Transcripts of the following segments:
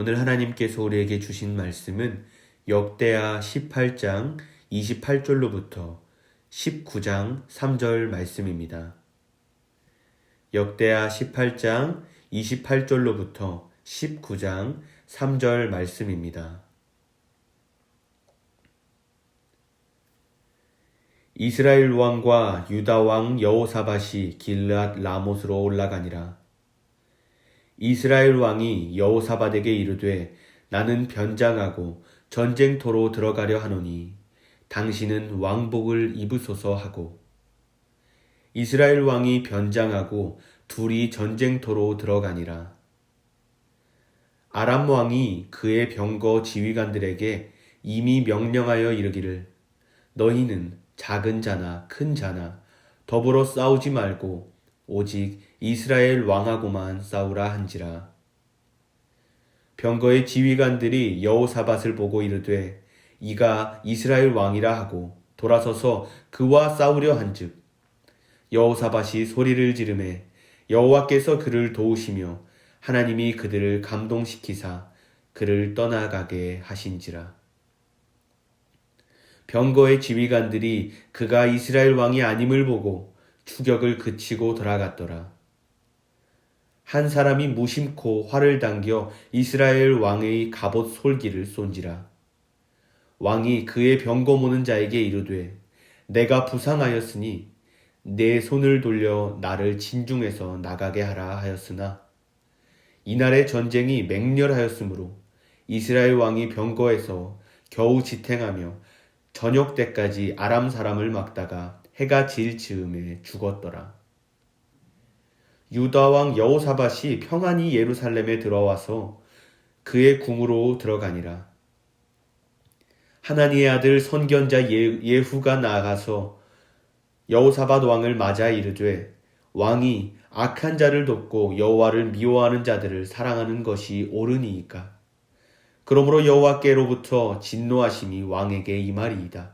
오늘 하나님께서 우리에게 주신 말씀은 역대하 18장 28절로부터 19장 3절 말씀입니다. 역대하 18장 28절로부터 19장 3절 말씀입니다. 이스라엘 왕과 유다 왕 여호사밧이 길르앗 라못으로 올라가니라. 이스라엘 왕이 여호사밧에게 이르되 나는 변장하고 전쟁터로 들어가려 하노니 당신은 왕복을 입으소서 하고, 이스라엘 왕이 변장하고 둘이 전쟁터로 들어가니라. 아람 왕이 그의 병거 지휘관들에게 이미 명령하여 이르기를 너희는 작은 자나 큰 자나 더불어 싸우지 말고 오직 이스라엘 왕하고만 싸우라 한지라. 병거의 지휘관들이 여호사밧을 보고 이르되 이가 이스라엘 왕이라 하고 돌아서서 그와 싸우려 한즉 여호사밧이 소리를 지르매 여호와께서 그를 도우시며 하나님이 그들을 감동시키사 그를 떠나가게 하신지라. 병거의 지휘관들이 그가 이스라엘 왕이 아님을 보고 추격을 그치고 돌아갔더라. 한 사람이 무심코 활을 당겨 이스라엘 왕의 갑옷 솔기를 쏜지라. 왕이 그의 병거 모는 자에게 이르되 내가 부상하였으니 내 손을 돌려 나를 진중에서 나가게 하라 하였으나 이날의 전쟁이 맹렬하였으므로 이스라엘 왕이 병거에서 겨우 지탱하며 저녁 때까지 아람 사람을 막다가 해가 질 즈음에 죽었더라. 유다 왕 여호사밧이 평안히 예루살렘에 들어와서 그의 궁으로 들어가니라. 하나니의 아들 선견자 예후가 나아가서 여호사밧 왕을 맞아 이르되 왕이 악한 자를 돕고 여호와를 미워하는 자들을 사랑하는 것이 옳으니이까. 그러므로 여호와께로부터 진노하심이 왕에게 임하리이다.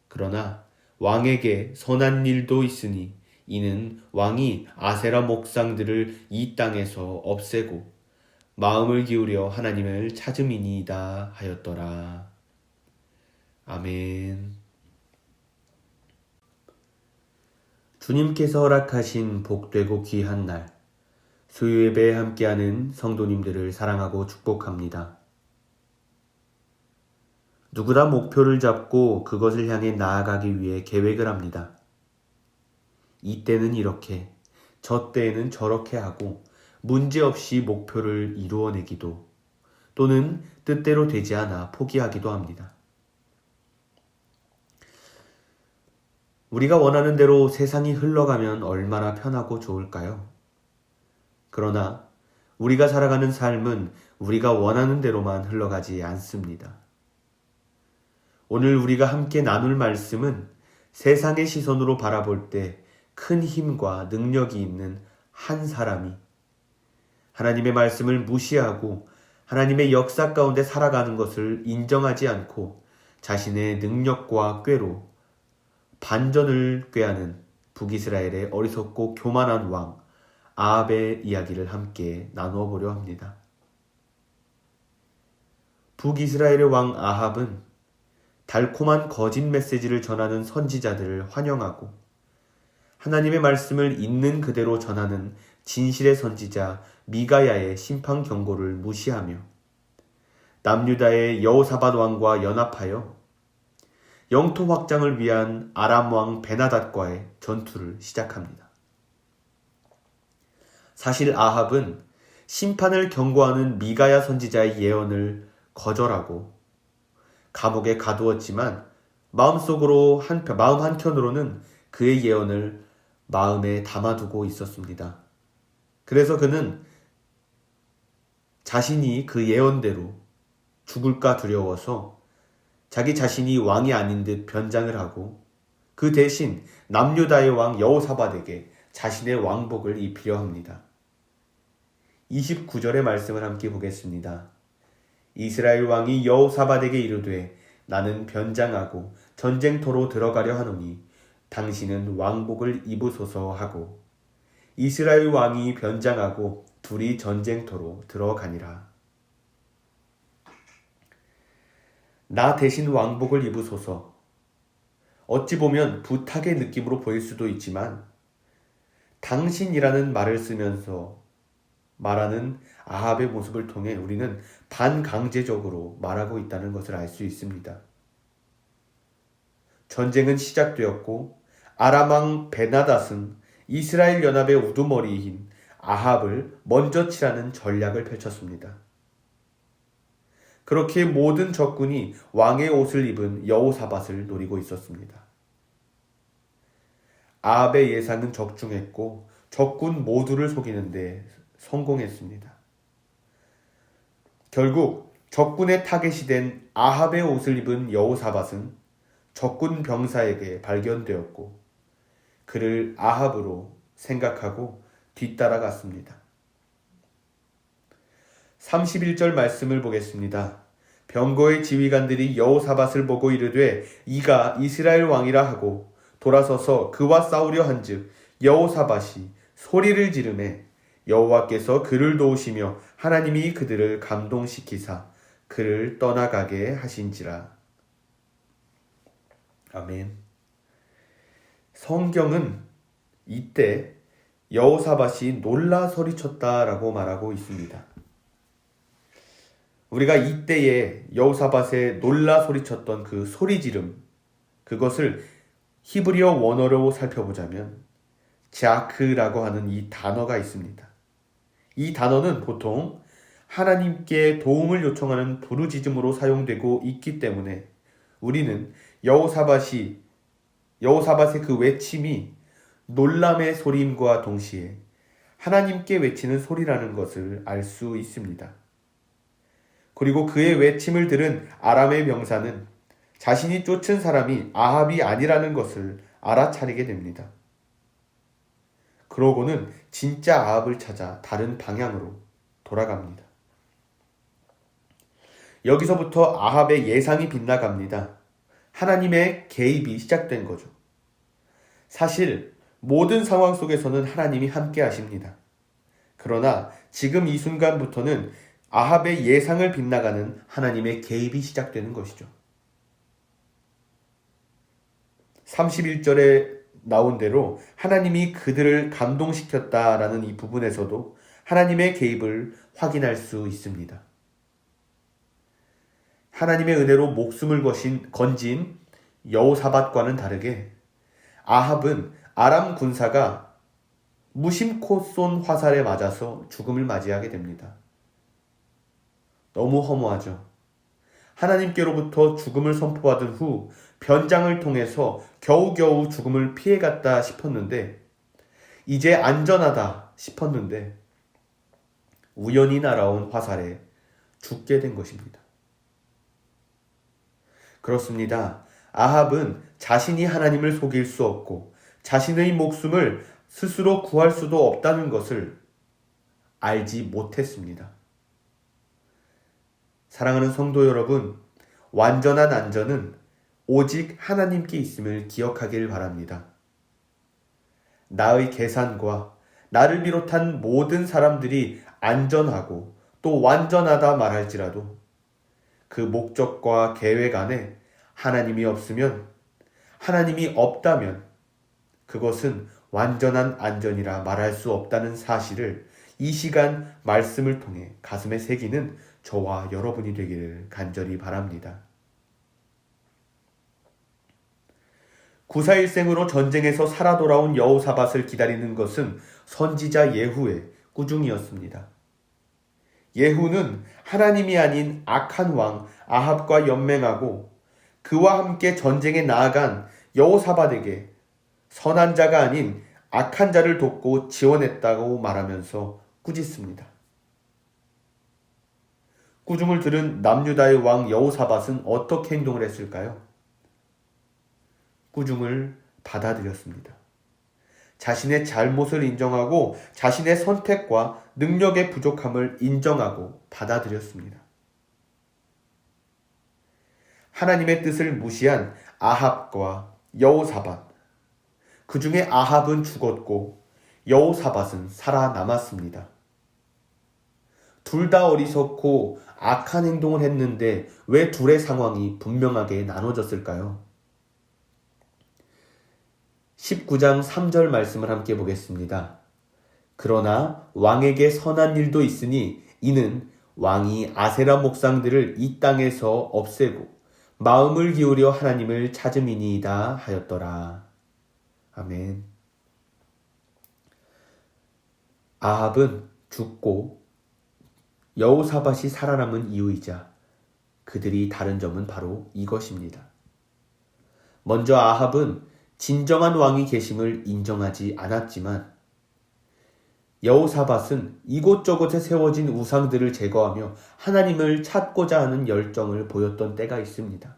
그러나 왕에게 선한 일도 있으니 이는 왕이 아세라 목상들을 이 땅에서 없애고 마음을 기울여 하나님을 찾음이니이다 하였더라. 아멘. 주님께서 허락하신 복되고 귀한 날, 수요예배에 함께하는 성도님들을 사랑하고 축복합니다. 누구나 목표를 잡고 그것을 향해 나아가기 위해 계획을 합니다. 이때는 이렇게, 저 때에는 저렇게 하고 문제없이 목표를 이루어내기도 또는 뜻대로 되지 않아 포기하기도 합니다. 우리가 원하는 대로 세상이 흘러가면 얼마나 편하고 좋을까요? 그러나 우리가 살아가는 삶은 우리가 원하는 대로만 흘러가지 않습니다. 오늘 우리가 함께 나눌 말씀은 세상의 시선으로 바라볼 때 큰 힘과 능력이 있는 한 사람이 하나님의 말씀을 무시하고 하나님의 역사 가운데 살아가는 것을 인정하지 않고 자신의 능력과 꾀로 반전을 꾀하는 북이스라엘의 어리석고 교만한 왕 아합의 이야기를 함께 나누어 보려 합니다. 북이스라엘의 왕 아합은 달콤한 거짓 메시지를 전하는 선지자들을 환영하고 하나님의 말씀을 있는 그대로 전하는 진실의 선지자 미가야의 심판 경고를 무시하며 남유다의 여호사밧 왕과 연합하여 영토 확장을 위한 아람 왕 베나닷과의 전투를 시작합니다. 사실 아합은 심판을 경고하는 미가야 선지자의 예언을 거절하고 감옥에 가두었지만 마음 한켠으로는 그의 예언을 마음에 담아두고 있었습니다. 그래서 그는 자신이 그 예언대로 죽을까 두려워서 자기 자신이 왕이 아닌 듯 변장을 하고 그 대신 남유다의 왕 여호사밧에게 자신의 왕복을 입히려 합니다. 29절의 말씀을 함께 보겠습니다. 이스라엘 왕이 여호사밧에게 이르되 나는 변장하고 전쟁터로 들어가려 하노니 당신은 왕복을 입으소서 하고 이스라엘 왕이 변장하고 둘이 전쟁터로 들어가니라. 나 대신 왕복을 입으소서. 어찌 보면 부탁의 느낌으로 보일 수도 있지만 당신이라는 말을 쓰면서 말하는 아합의 모습을 통해 우리는 반강제적으로 말하고 있다는 것을 알 수 있습니다. 전쟁은 시작되었고 아람 왕 베나닷은 이스라엘 연합의 우두머리인 아합을 먼저 치라는 전략을 펼쳤습니다. 그렇게 모든 적군이 왕의 옷을 입은 여호사밧을 노리고 있었습니다. 아합의 예상은 적중했고 적군 모두를 속이는 데 성공했습니다. 결국 적군의 타겟이 된 아합의 옷을 입은 여호사밧은 적군 병사에게 발견되었고 그를 아합으로 생각하고 뒤따라갔습니다. 31절 말씀을 보겠습니다. 병거의 지휘관들이 여호사밧을 보고 이르되 이가 이스라엘 왕이라 하고 돌아서서 그와 싸우려 한즉 여호사밧이 소리를 지르매 여호와께서 그를 도우시며 하나님이 그들을 감동시키사 그를 떠나가게 하신지라. 아멘. 성경은 이때 여호사밧이 놀라 소리쳤다라고 말하고 있습니다. 우리가 이때에 여호사밧의 놀라 소리쳤던 그 소리지름, 그것을 히브리어 원어로 살펴보자면 자크라고 하는 이 단어가 있습니다. 이 단어는 보통 하나님께 도움을 요청하는 부르짖음으로 사용되고 있기 때문에 우리는 여호사밧의 그 외침이 놀람의 소리임과 동시에 하나님께 외치는 소리라는 것을 알 수 있습니다. 그리고 그의 외침을 들은 아람의 병사는 자신이 쫓은 사람이 아합이 아니라는 것을 알아차리게 됩니다. 그러고는 진짜 아합을 찾아 다른 방향으로 돌아갑니다. 여기서부터 아합의 예상이 빗나갑니다. 하나님의 개입이 시작된 거죠. 사실 모든 상황 속에서는 하나님이 함께 하십니다. 그러나 지금 이 순간부터는 아합의 예상을 빗나가는 하나님의 개입이 시작되는 것이죠. 31절에 나온 대로 하나님이 그들을 감동시켰다라는 이 부분에서도 하나님의 개입을 확인할 수 있습니다. 하나님의 은혜로 목숨을 건진 여호사밧과는 다르게 아합은 아람 군사가 무심코 쏜 화살에 맞아서 죽음을 맞이하게 됩니다. 너무 허무하죠. 하나님께로부터 죽음을 선포받은 후 변장을 통해서 겨우겨우 죽음을 피해갔다 싶었는데 이제 안전하다 싶었는데 우연히 날아온 화살에 죽게 된 것입니다. 그렇습니다. 아합은 자신이 하나님을 속일 수 없고 자신의 목숨을 스스로 구할 수도 없다는 것을 알지 못했습니다. 사랑하는 성도 여러분, 완전한 안전은 오직 하나님께 있음을 기억하길 바랍니다. 나의 계산과 나를 비롯한 모든 사람들이 안전하고 또 완전하다 말할지라도 그 목적과 계획 안에 하나님이 없으면, 하나님이 없다면 그것은 완전한 안전이라 말할 수 없다는 사실을 이 시간 말씀을 통해 가슴에 새기는 저와 여러분이 되기를 간절히 바랍니다. 구사일생으로 전쟁에서 살아 돌아온 여호사밧을 기다리는 것은 선지자 예후의 꾸중이었습니다. 예후는 하나님이 아닌 악한 왕 아합과 연맹하고 그와 함께 전쟁에 나아간 여호사밧에게 선한 자가 아닌 악한 자를 돕고 지원했다고 말하면서 꾸짖습니다. 꾸중을 들은 남유다의 왕 여호사밧은 어떻게 행동을 했을까요? 꾸중을 받아들였습니다. 자신의 잘못을 인정하고 자신의 선택과 능력의 부족함을 인정하고 받아들였습니다. 하나님의 뜻을 무시한 아합과 여호사밧, 그 중에 아합은 죽었고 여호사밧은 살아남았습니다. 둘 다 어리석고 악한 행동을 했는데 왜 둘의 상황이 분명하게 나눠졌을까요? 19장 3절 말씀을 함께 보겠습니다. 그러나 왕에게 선한 일도 있으니 이는 왕이 아세라 목상들을 이 땅에서 없애고 마음을 기울여 하나님을 찾음이니이다 하였더라. 아멘. 아합은 죽고 여호사밧이 살아남은 이유이자 그들이 다른 점은 바로 이것입니다. 먼저 아합은 진정한 왕이 계심을 인정하지 않았지만 여호사밧은 이곳저곳에 세워진 우상들을 제거하며 하나님을 찾고자 하는 열정을 보였던 때가 있습니다.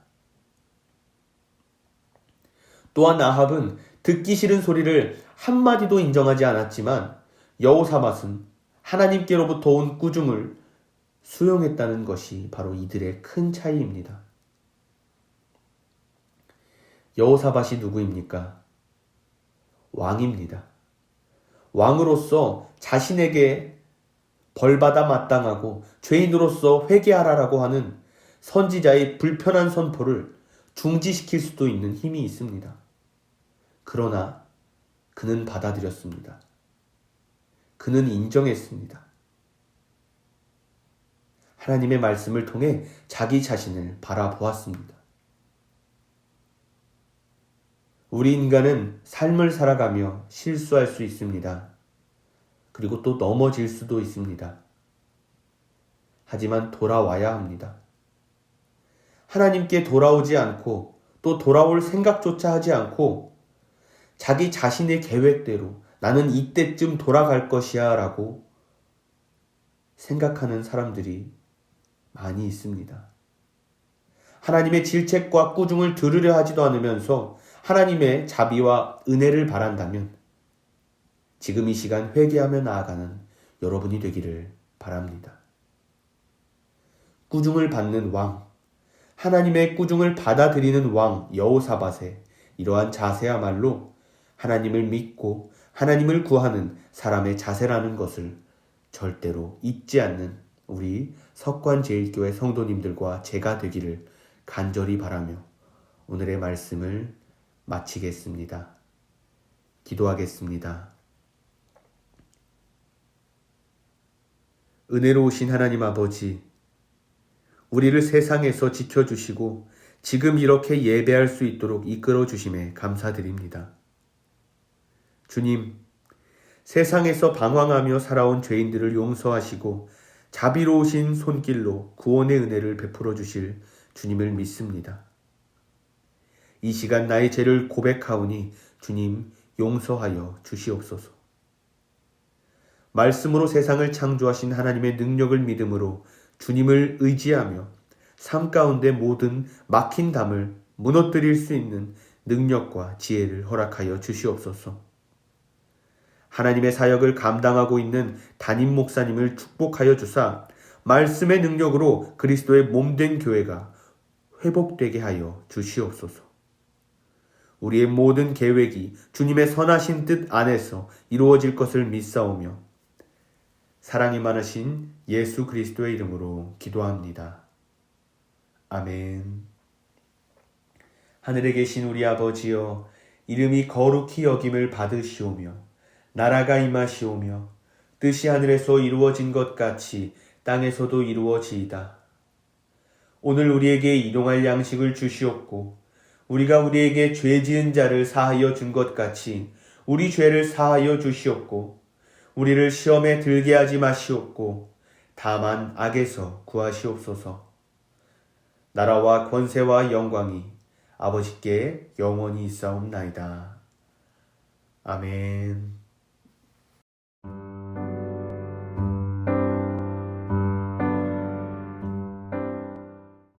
또한 아합은 듣기 싫은 소리를 한마디도 인정하지 않았지만 여호사밧은 하나님께로부터 온 꾸중을 수용했다는 것이 바로 이들의 큰 차이입니다. 여호사밧이 누구입니까? 왕입니다. 왕으로서 자신에게 벌받아 마땅하고 죄인으로서 회개하라라고 하는 선지자의 불편한 선포를 중지시킬 수도 있는 힘이 있습니다. 그러나 그는 받아들였습니다. 그는 인정했습니다. 하나님의 말씀을 통해 자기 자신을 바라보았습니다. 우리 인간은 삶을 살아가며 실수할 수 있습니다. 그리고 또 넘어질 수도 있습니다. 하지만 돌아와야 합니다. 하나님께 돌아오지 않고 또 돌아올 생각조차 하지 않고 자기 자신의 계획대로 나는 이때쯤 돌아갈 것이야 라고 생각하는 사람들이 많이 있습니다. 하나님의 질책과 꾸중을 들으려 하지도 않으면서 하나님의 자비와 은혜를 바란다면 지금 이 시간 회개하며 나아가는 여러분이 되기를 바랍니다. 꾸중을 받는 왕, 하나님의 꾸중을 받아들이는 왕 여호사밧의 이러한 자세야말로 하나님을 믿고 하나님을 구하는 사람의 자세라는 것을 절대로 잊지 않는 우리 석관제일교회 성도님들과 제가 되기를 간절히 바라며 오늘의 말씀을 마치겠습니다. 기도하겠습니다. 은혜로우신 하나님 아버지, 우리를 세상에서 지켜주시고 지금 이렇게 예배할 수 있도록 이끌어 주심에 감사드립니다. 주님, 세상에서 방황하며 살아온 죄인들을 용서하시고 자비로우신 손길로 구원의 은혜를 베풀어 주실 주님을 믿습니다. 이 시간 나의 죄를 고백하오니 주님 용서하여 주시옵소서. 말씀으로 세상을 창조하신 하나님의 능력을 믿음으로 주님을 의지하며 삶 가운데 모든 막힌 담을 무너뜨릴 수 있는 능력과 지혜를 허락하여 주시옵소서. 하나님의 사역을 감당하고 있는 담임 목사님을 축복하여 주사 말씀의 능력으로 그리스도의 몸된 교회가 회복되게 하여 주시옵소서. 우리의 모든 계획이 주님의 선하신 뜻 안에서 이루어질 것을 믿사오며 사랑이 많으신 예수 그리스도의 이름으로 기도합니다. 아멘. 하늘에 계신 우리 아버지여, 이름이 거룩히 여김을 받으시오며 나라가 임하시오며 뜻이 하늘에서 이루어진 것 같이 땅에서도 이루어지이다. 오늘 우리에게 일용할 양식을 주시옵고 우리가 우리에게 죄 지은 자를 사하여 준 것 같이 우리 죄를 사하여 주시옵고 우리를 시험에 들게 하지 마시옵고 다만 악에서 구하시옵소서. 나라와 권세와 영광이 아버지께 영원히 있사옵나이다. 아멘.